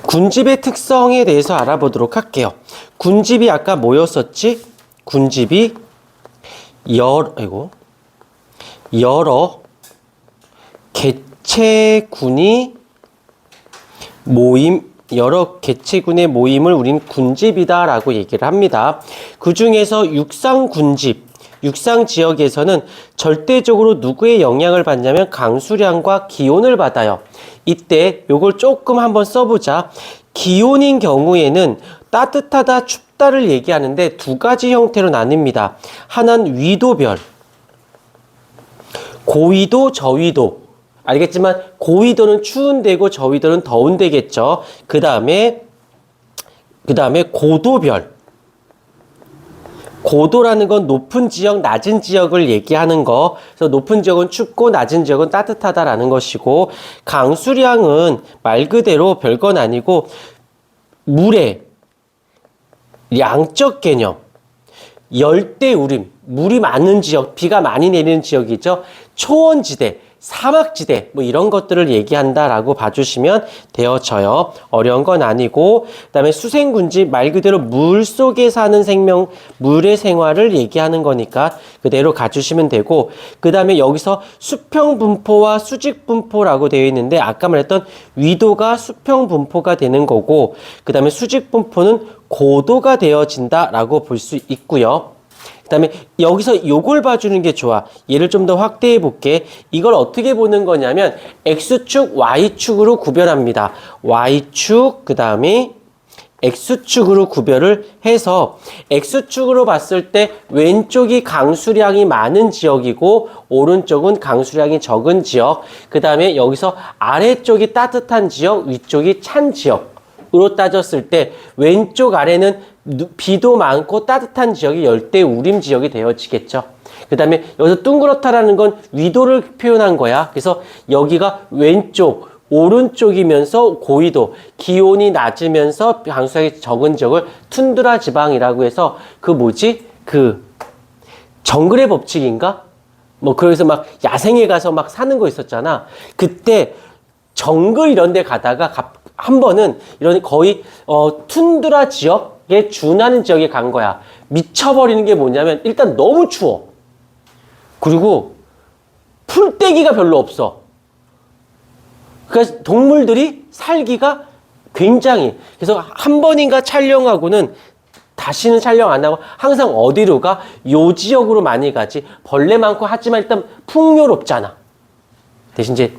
군집의 특성에 대해서 알아보도록 할게요. 군집이 아까 뭐였었지? 군집이 여러 개체군이 여러 개체군의 모임을 우린 군집이다라고 얘기를 합니다. 그 중에서 육상 지역에서는 절대적으로 누구의 영향을 받냐면 강수량과 기온을 받아요. 이때 요걸 조금 한번 써보자. 기온인 경우에는 따뜻하다, 춥다를 얘기하는데 두 가지 형태로 나뉩니다. 하나는 위도별, 고위도, 저위도. 알겠지만 고위도는 추운 데고 저위도는 더운 데겠죠. 그 다음에 고도별. 고도라는 건 높은 지역, 낮은 지역을 얘기하는 거. 그래서 높은 지역은 춥고 낮은 지역은 따뜻하다라는 것이고, 강수량은 말 그대로 별건 아니고 물의 양적 개념. 열대우림, 물이 많은 지역, 비가 많이 내리는 지역이죠. 초원지대, 사막지대 뭐 이런 것들을 얘기한다라고 봐주시면 되어져요. 어려운 건 아니고, 그 다음에 수생군집 말 그대로 물 속에 사는 생명, 물의 생활을 얘기하는 거니까 그대로 가주시면 되고, 그 다음에 여기서 수평분포와 수직분포라고 되어 있는데 아까 말했던 위도가 수평분포가 되는 거고, 그 다음에 수직분포는 고도가 되어진다라고 볼 수 있고요. 그 다음에 여기서 요걸 봐주는 게 좋아. 얘를 좀 더 확대해 볼게. 이걸 어떻게 보는 거냐면 X축, Y축으로 구별합니다. Y축, 그 다음에 X축으로 구별을 해서 X축으로 봤을 때 왼쪽이 강수량이 많은 지역이고 오른쪽은 강수량이 적은 지역, 그 다음에 여기서 아래쪽이 따뜻한 지역, 위쪽이 찬 지역으로 따졌을 때 왼쪽 아래는 비도 많고 따뜻한 지역이 열대우림 지역이 되어지겠죠. 그 다음에 여기서 둥그렇다라는 건 위도를 표현한 거야. 그래서 여기가 왼쪽, 오른쪽이면서 고위도, 기온이 낮으면서 강수량이 적은 지역을 툰드라 지방이라고 해서 그 정글의 법칙인가? 뭐 그래서 막 야생에 가서 막 사는 거 있었잖아. 그때 정글 이런 데 가다가 한 번은 이런 거의 툰드라 지역에 준하는 지역에 간 거야. 미쳐버리는 게 뭐냐면 일단 너무 추워. 그리고 풀떼기가 별로 없어. 그러니까 동물들이 살기가 굉장히, 그래서 한 번인가 촬영하고는 다시는 촬영 안 하고 항상 어디로 가? 요 지역으로 많이 가지. 벌레 많고 하지만 일단 풍요롭잖아. 대신 이제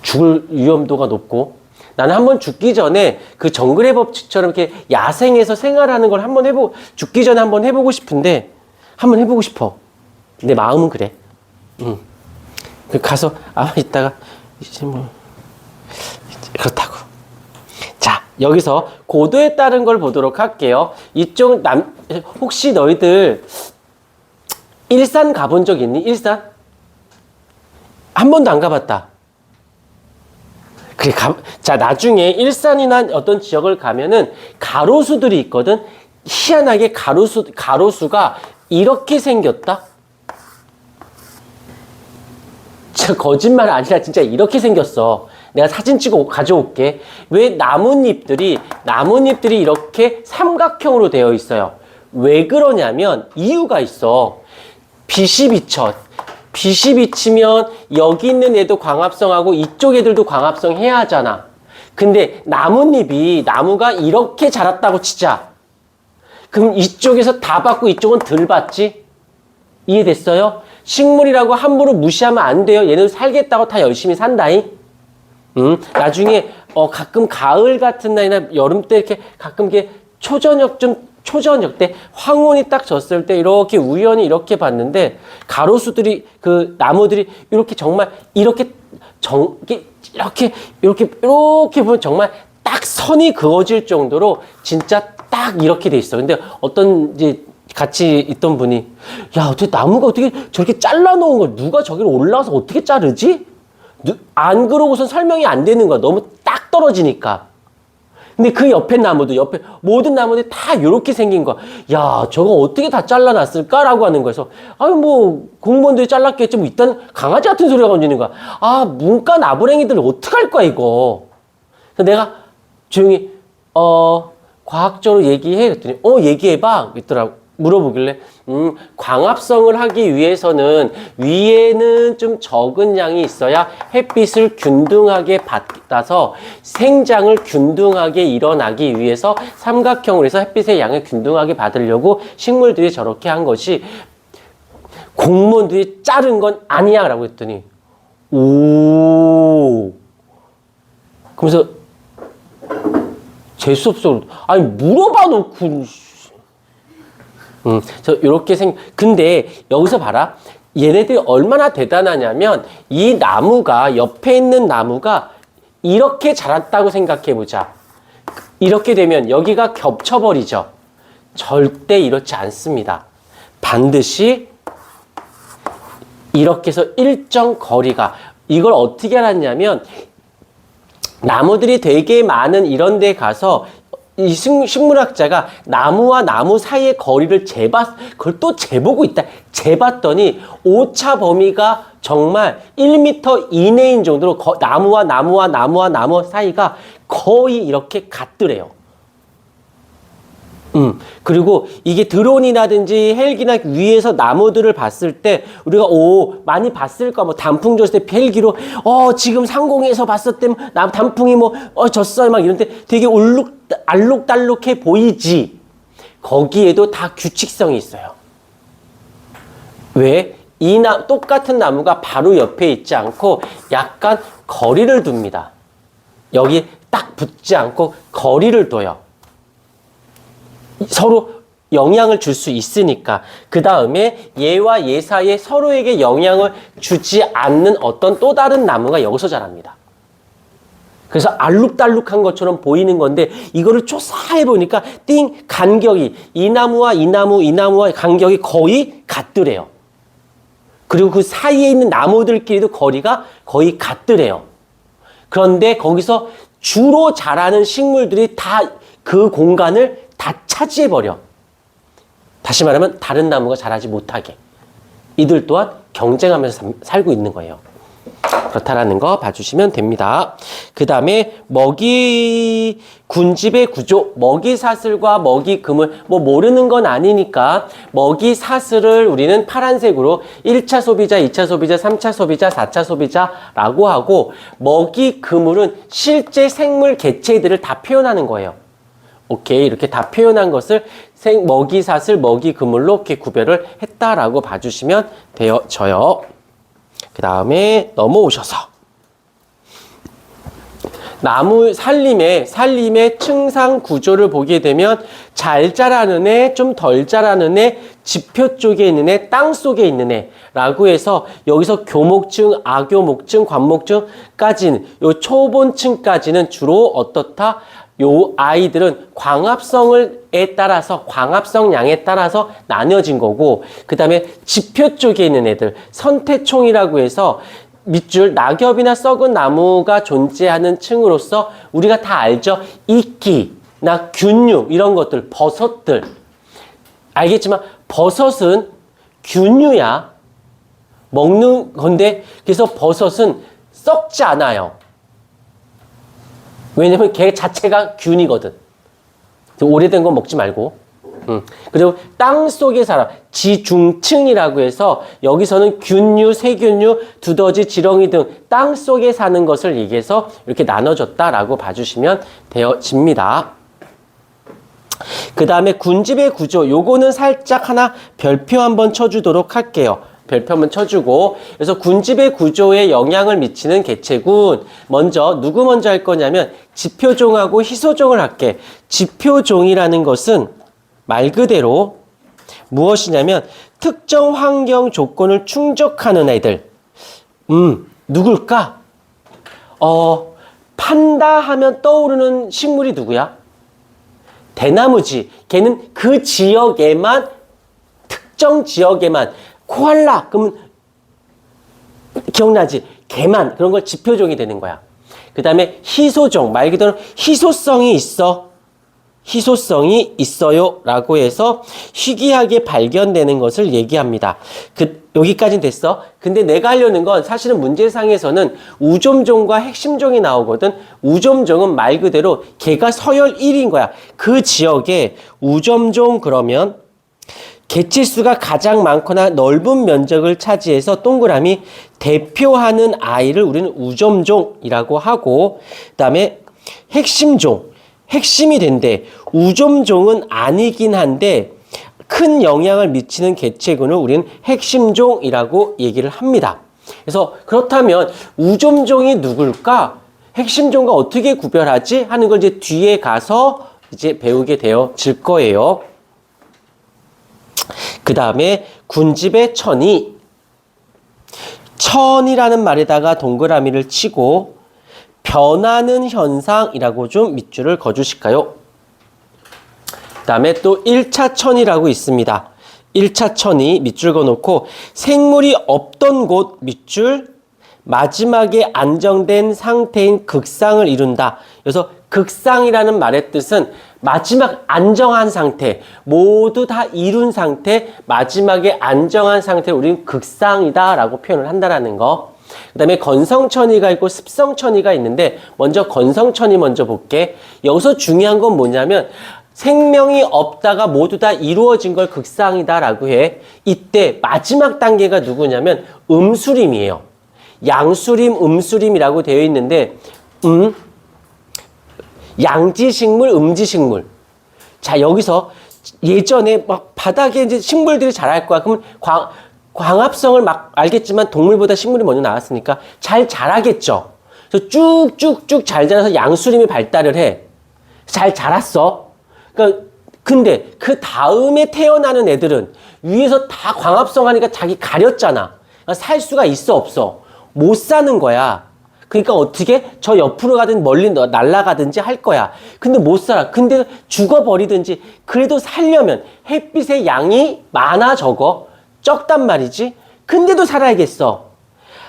죽을 위험도가 높고, 나는 한번 죽기 전에 그 정글의 법칙처럼 이렇게 야생에서 생활하는 걸 한번 죽기 전에 한번 해보고 싶은데, 한번 해보고 싶어. 내 마음은 그래. 가서 아마 이따가 이제 뭐 그렇다고. 자, 여기서 고도에 따른 걸 보도록 할게요. 이쪽 혹시 너희들 일산 가본 적 있니? 일산? 한 번도 안 가봤다. 그래, 자, 나중에 일산이나 어떤 지역을 가면은 가로수들이 있거든. 희한하게 가로수가 이렇게 생겼다. 거짓말 아니라 진짜 이렇게 생겼어. 내가 사진 찍어 가져올게. 왜 나뭇잎들이 이렇게 삼각형으로 되어 있어요? 왜 그러냐면 이유가 있어. 빛이 비치면 여기 있는 애도 광합성하고 이쪽 애들도 광합성 해야 하잖아. 근데 나무가 이렇게 자랐다고 치자. 그럼 이쪽에서 다 받고 이쪽은 덜 받지? 이해됐어요? 식물이라고 함부로 무시하면 안 돼요. 얘는 살겠다고 다 열심히 산다잉. 나중에 가끔 가을 같은 날이나 여름 때 이렇게 가끔 이렇게 초저녁 때 황혼이 딱 졌을 때 이렇게 우연히 이렇게 봤는데 가로수들이 그 나무들이 이렇게 정말 이렇게 보면 정말 딱 선이 그어질 정도로 진짜 딱 이렇게 돼 있어. 근데 어떤 이제 같이 있던 분이, 야, 어떻게 나무가 어떻게 저렇게 잘라놓은 걸 누가 저기를 올라와서 어떻게 자르지? 안 그러고선 설명이 안 되는 거야. 너무 딱 떨어지니까. 근데 그 옆에 나무도, 옆에 모든 나무들이 다 이렇게 생긴 거야. 야, 저거 어떻게 다 잘라놨을까라고 하는 거에서, 아유, 뭐, 공무원들이 잘랐겠지. 뭐, 일단 강아지 같은 소리가 건지는 거야. 아, 문과 나부랭이들 어떡할 거야, 이거. 그래서 내가 조용히, 과학적으로 얘기해. 그랬더니, 얘기해봐. 있더라고. 물어보길래, 광합성을 하기 위해서는 위에는 좀 적은 양이 있어야 햇빛을 균등하게 받아서 생장을 균등하게 일어나기 위해서 삼각형으로 해서 햇빛의 양을 균등하게 받으려고 식물들이 저렇게 한 것이 공무원들이 자른 건 아니야. 라고 했더니, 오. 그러면서 재수없어. 아니, 물어봐 놓고. 이렇게 근데 여기서 봐라. 얘네들이 얼마나 대단하냐면 이 나무가 옆에 있는 나무가 이렇게 자랐다고 생각해 보자. 이렇게 되면 여기가 겹쳐버리죠. 절대 이렇지 않습니다. 반드시 이렇게 해서 일정 거리가 이걸 어떻게 알았냐면 나무들이 되게 많은 이런 데 가서 이 식물학자가 나무와 나무 사이의 거리를 그걸 또 재보고 있다. 재봤더니 오차 범위가 정말 1m 이내인 정도로 나무와 나무 사이가 거의 이렇게 같더래요. 그리고 이게 드론이라든지 헬기나 위에서 나무들을 봤을 때 우리가 많이 봤을까 뭐 단풍 졌을 때 헬기로 지금 상공에서 봤을 때 단풍이 졌어요 막 이런데 되게 알록달록해 보이지. 거기에도 다 규칙성이 있어요. 왜? 똑같은 나무가 바로 옆에 있지 않고 약간 거리를 둡니다. 여기 딱 붙지 않고 거리를 둬요. 서로 영향을 줄 수 있으니까. 그 다음에 얘와 얘 사이에 서로에게 영향을 주지 않는 어떤 또 다른 나무가 여기서 자랍니다. 그래서 알록달록한 것처럼 보이는 건데 이거를 조사해 보니까 간격이 이 나무와 이 나무와 간격이 거의 같더래요. 그리고 그 사이에 있는 나무들끼리도 거리가 거의 같더래요. 그런데 거기서 주로 자라는 식물들이 다 그 공간을 다 차지해버려. 다시 말하면 다른 나무가 자라지 못하게. 이들 또한 경쟁하면서 살고 있는 거예요. 그렇다라는 거 봐주시면 됩니다. 그 다음에 군집의 구조, 먹이사슬과 먹이금을 모르는 건 아니니까 먹이사슬을 우리는 파란색으로 1차 소비자, 2차 소비자, 3차 소비자, 4차 소비자라고 하고 먹이그물은 실제 생물 개체들을 다 표현하는 거예요. 오케이, 이렇게 다 표현한 것을 먹이사슬, 먹이그물로 이렇게 구별을 했다라고 봐주시면 되어져요. 그 다음에 넘어오셔서 나무 살림의 층상 구조를 보게 되면 잘 자라는 애, 좀 덜 자라는 애, 지표 쪽에 있는 애, 땅 속에 있는 애라고 해서 여기서 교목층, 아교목층, 관목층까지는 요 초본층까지는 주로 어떻다? 요 아이들은 광합성에 따라서 광합성량에 따라서 나뉘어진 거고 그 다음에 지표 쪽에 있는 애들 선태총이라고 해서 밑줄 낙엽이나 썩은 나무가 존재하는 층으로서 우리가 다 알죠. 이끼나 균류 이런 것들 버섯들 알겠지만 버섯은 균류야 먹는 건데 그래서 버섯은 썩지 않아요. 왜냐면 걔 자체가 균이거든. 오래된 건 먹지 말고. 그리고 땅 속에 살아. 지중층이라고 해서 여기서는 균류, 세균류, 두더지, 지렁이 등 땅 속에 사는 것을 얘기해서 이렇게 나눠줬다라고 봐주시면 되어집니다. 그 다음에 군집의 구조. 요거는 살짝 하나 별표 한번 쳐주도록 할게요. 별표 한번 쳐주고 그래서 군집의 구조에 영향을 미치는 개체군 누구 먼저 할 거냐면 지표종하고 희소종을 할게. 지표종이라는 것은 말 그대로 무엇이냐면 특정 환경 조건을 충족하는 애들. 누굴까? 판다 하면 떠오르는 식물이 누구야? 대나무지. 걔는 그 지역에만 특정 지역에만 코알라 그러면 기억나지? 개만 그런 걸 지표종이 되는 거야. 그 다음에 희소종, 말 그대로 희소성이 있어. 희소성이 있어요 라고 해서 희귀하게 발견되는 것을 얘기합니다. 여기까지는 됐어. 근데 내가 하려는 건 사실은 문제상에서는 우점종과 핵심종이 나오거든. 우점종은 말 그대로 걔가 서열 1위인 거야. 그 지역에 우점종 그러면 개체수가 가장 많거나 넓은 면적을 차지해서 동그라미 대표하는 아이를 우리는 우점종이라고 하고, 그 다음에 핵심종, 핵심이 된대. 우점종은 아니긴 한데 큰 영향을 미치는 개체군을 우리는 핵심종이라고 얘기를 합니다. 그래서 그렇다면 우점종이 누굴까? 핵심종과 어떻게 구별하지? 하는 걸 이제 뒤에 가서 이제 배우게 되어질 거예요. 그 다음에 군집의 천이. 천이라는 말에다가 동그라미를 치고 변하는 현상이라고 좀 밑줄을 그어주실까요? 그 다음에 또 1차 천이라고 있습니다. 1차 천이 밑줄 그어놓고 생물이 없던 곳 밑줄, 마지막에 안정된 상태인 극상을 이룬다. 그래서 극상이라는 말의 뜻은 마지막 안정한 상태, 모두 다 이룬 상태, 마지막에 안정한 상태를 우리는 극상이다 라고 표현을 한다는 거. 그 다음에 건성천이가 있고 습성천이가 있는데 먼저 건성천이 먼저 볼게. 여기서 중요한 건 뭐냐면 생명이 없다가 모두 다 이루어진 걸 극상이다 라고 해. 이때 마지막 단계가 누구냐면 음수림이에요. 양수림, 음수림이라고 되어 있는데 양지식물, 음지식물. 자, 여기서 예전에 막 바닥에 이제 식물들이 자랄 거야. 그러면 광합성을 막 알겠지만 동물보다 식물이 먼저 나왔으니까 잘 자라겠죠. 그래서 쭉쭉쭉 잘 자라서 양수림이 발달을 해. 잘 자랐어. 그러니까 근데 그 다음에 태어나는 애들은 위에서 다 광합성하니까 자기 가렸잖아. 그러니까 살 수가 있어, 없어? 못 사는 거야. 그러니까 어떻게 저 옆으로 가든 멀리 날아가든지 할 거야. 근데 못 살아. 근데 죽어버리든지 그래도 살려면 햇빛의 양이 많아 적어? 적단 말이지. 근데도 살아야겠어.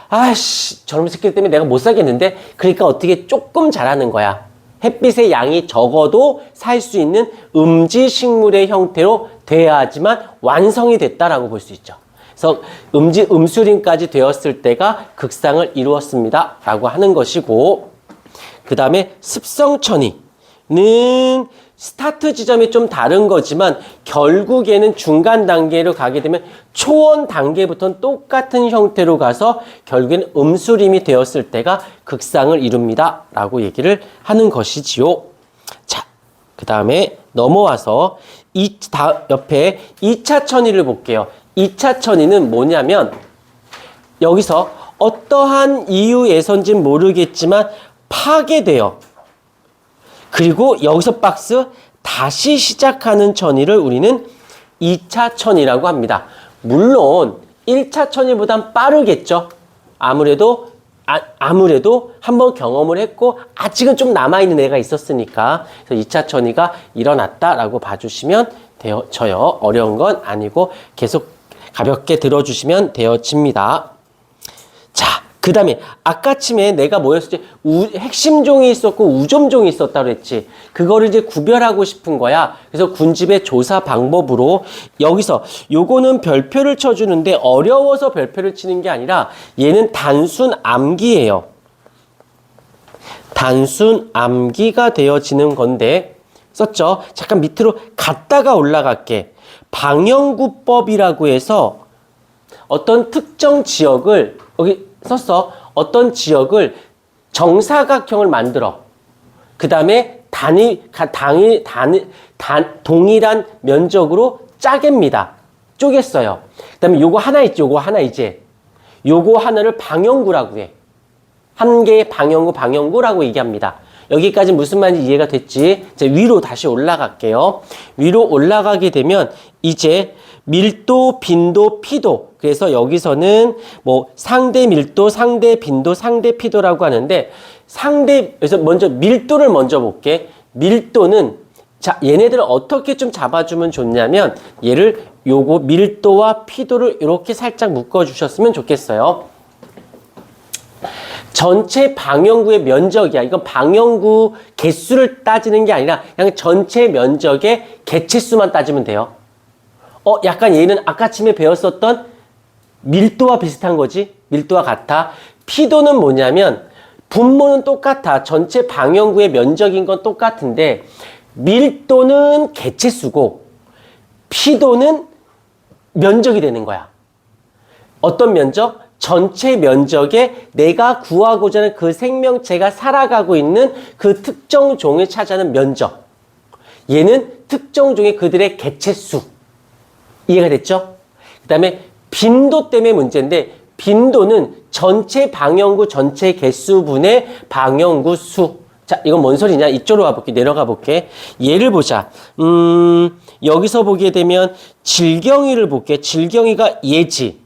아씨, 저놈 새끼 때문에 내가 못 살겠는데. 그러니까 어떻게 조금 자라는 거야. 햇빛의 양이 적어도 살 수 있는 음지식물의 형태로 돼야지만 완성이 됐다라고 볼 수 있죠. 그래서 음수림까지 되었을 때가 극상을 이루었습니다 라고 하는 것이고, 그 다음에 습성천이는 스타트 지점이 좀 다른 거지만 결국에는 중간 단계로 가게 되면 초원 단계부터는 똑같은 형태로 가서 결국에는 음수림이 되었을 때가 극상을 이룹니다 라고 얘기를 하는 것이지요. 자, 그 다음에 넘어와서 옆에 2차 천이를 볼게요. 2차 천이는 뭐냐면 여기서 어떠한 이유에선지는 모르겠지만 파괴돼요. 그리고 여기서 박스 다시 시작하는 천이를 우리는 2차 천이라고 합니다. 물론 1차 천이보단 빠르겠죠. 아무래도 한번 경험을 했고 아직은 좀 남아있는 애가 있었으니까. 그래서 2차 천이가 일어났다라고 봐주시면 되어져요. 어려운 건 아니고 계속 가볍게 들어주시면 되어집니다. 자, 그 다음에 아까쯤에 내가 뭐였었지? 핵심종이 있었고 우점종이 있었다고 그랬지. 그거를 이제 구별하고 싶은 거야. 그래서 군집의 조사 방법으로 여기서 요거는 별표를 쳐주는데 어려워서 별표를 치는 게 아니라 얘는 단순 암기예요. 단순 암기가 되어지는 건데 썼죠? 잠깐 밑으로 갔다가 올라갈게. 방영구법이라고 해서 어떤 특정 지역을 여기 썼어. 어떤 지역을 정사각형을 만들어. 그 다음에 동일한 면적으로 짜갭니다. 쪼갰어요. 그 다음에 요거 하나 있지. 요거 하나 이제. 요거 하나를 방영구라고 해. 한 개의 방영구라고 얘기합니다. 여기까지 무슨 말인지 이해가 됐지? 이제 위로 다시 올라갈게요. 위로 올라가게 되면 이제 밀도, 빈도, 피도. 그래서 여기서는 뭐 상대 밀도, 상대 빈도, 상대 피도라고 하는데 그래서 먼저 밀도를 먼저 볼게. 밀도는 자, 얘네들을 어떻게 좀 잡아주면 좋냐면 얘를 요거 밀도와 피도를 이렇게 살짝 묶어 주셨으면 좋겠어요. 전체 방영구의 면적이야. 이건 방영구 개수를 따지는 게 아니라 그냥 전체 면적의 개체수만 따지면 돼요. 약간 얘는 아까 아침에 배웠었던 밀도와 비슷한 거지? 밀도와 같아. 피도는 뭐냐면 분모는 똑같아. 전체 방영구의 면적인 건 똑같은데 밀도는 개체수고 피도는 면적이 되는 거야. 어떤 면적? 전체 면적에 내가 구하고자 하는 그 생명체가 살아가고 있는 그 특정 종을 차지하는 면적. 얘는 특정 종의 그들의 개체수. 이해가 됐죠? 그 다음에 빈도 때문에 문제인데 빈도는 전체 방영구 전체 개수분의 방영구 수. 자, 이건 뭔 소리냐? 이쪽으로 와볼게. 내려가 볼게. 예를 보자. 여기서 보게 되면 질경이를 볼게. 질경이가 얘지.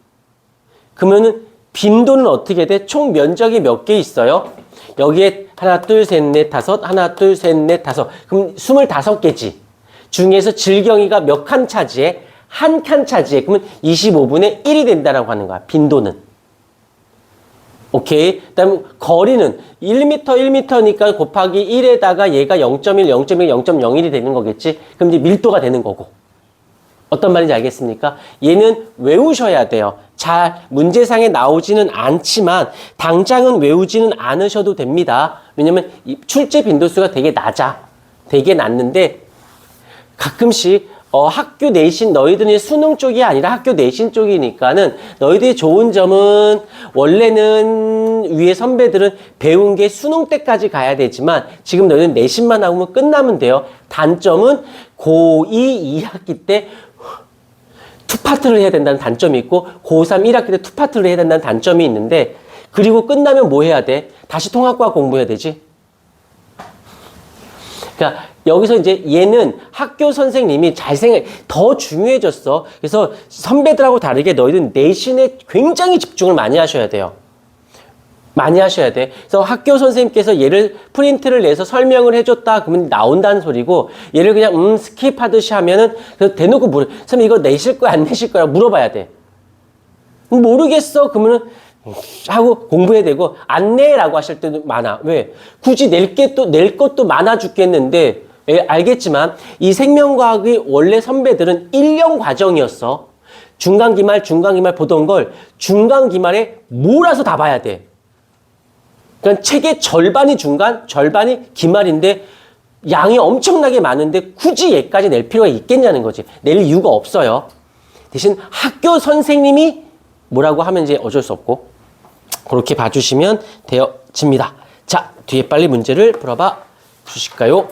그러면은 빈도는 어떻게 돼? 총 면적이 몇 개 있어요? 여기에 하나, 둘, 셋, 넷, 다섯, 하나, 둘, 셋, 넷, 다섯. 그럼 25개지. 중에서 질경이가 몇 칸 차지해? 한 칸 차지해. 그러면 25분의 1이 된다라고 하는 거야. 빈도는. 오케이. 그 다음에 거리는 1m, 1m니까 곱하기 1에다가 얘가 0.1, 0.1, 0.01이 되는 거겠지? 그럼 이제 밀도가 되는 거고. 어떤 말인지 알겠습니까? 얘는 외우셔야 돼요. 잘 문제상에 나오지는 않지만 당장은 외우지는 않으셔도 됩니다. 왜냐면 이 출제 빈도수가 되게 낮아. 되게 낮는데 가끔씩 학교 내신 너희들이 수능 쪽이 아니라 학교 내신 쪽이니까는 너희들이 좋은 점은 원래는 위에 선배들은 배운 게 수능 때까지 가야 되지만 지금 너희는 내신만 하면 끝나면 돼요. 단점은 고2 2학기 때 투파트를 해야 된다는 단점이 있고 고3 1학기 때 투파트를 해야 된다는 단점이 있는데 그리고 끝나면 뭐 해야 돼? 다시 통합과학 공부해야 되지. 그러니까 여기서 이제 얘는 학교 선생님이 더 중요해졌어. 그래서 선배들하고 다르게 너희는 내신에 굉장히 집중을 많이 하셔야 돼요. 많이 하셔야 돼. 그래서 학교 선생님께서 얘를 프린트를 내서 설명을 해줬다 그러면 나온다는 소리고 얘를 그냥 스킵하듯이 하면은 대놓고 선생님 이거 내실 거야 안 내실 거야 물어봐야 돼. 모르겠어 그러면은 하고 공부해야 되고 안 내라고 하실 때도 많아. 왜? 굳이 낼 것도 많아 죽겠는데 알겠지만 이 생명과학의 원래 선배들은 1년 과정이었어. 중간기말 보던 걸 중간기말에 몰아서 다 봐야 돼. 그러니까 책의 절반이 중간, 절반이 기말인데 양이 엄청나게 많은데 굳이 얘까지 낼 필요가 있겠냐는 거지. 낼 이유가 없어요. 대신 학교 선생님이 뭐라고 하면 이제 어쩔 수 없고 그렇게 봐주시면 되어집니다. 자, 뒤에 빨리 문제를 풀어봐 주실까요?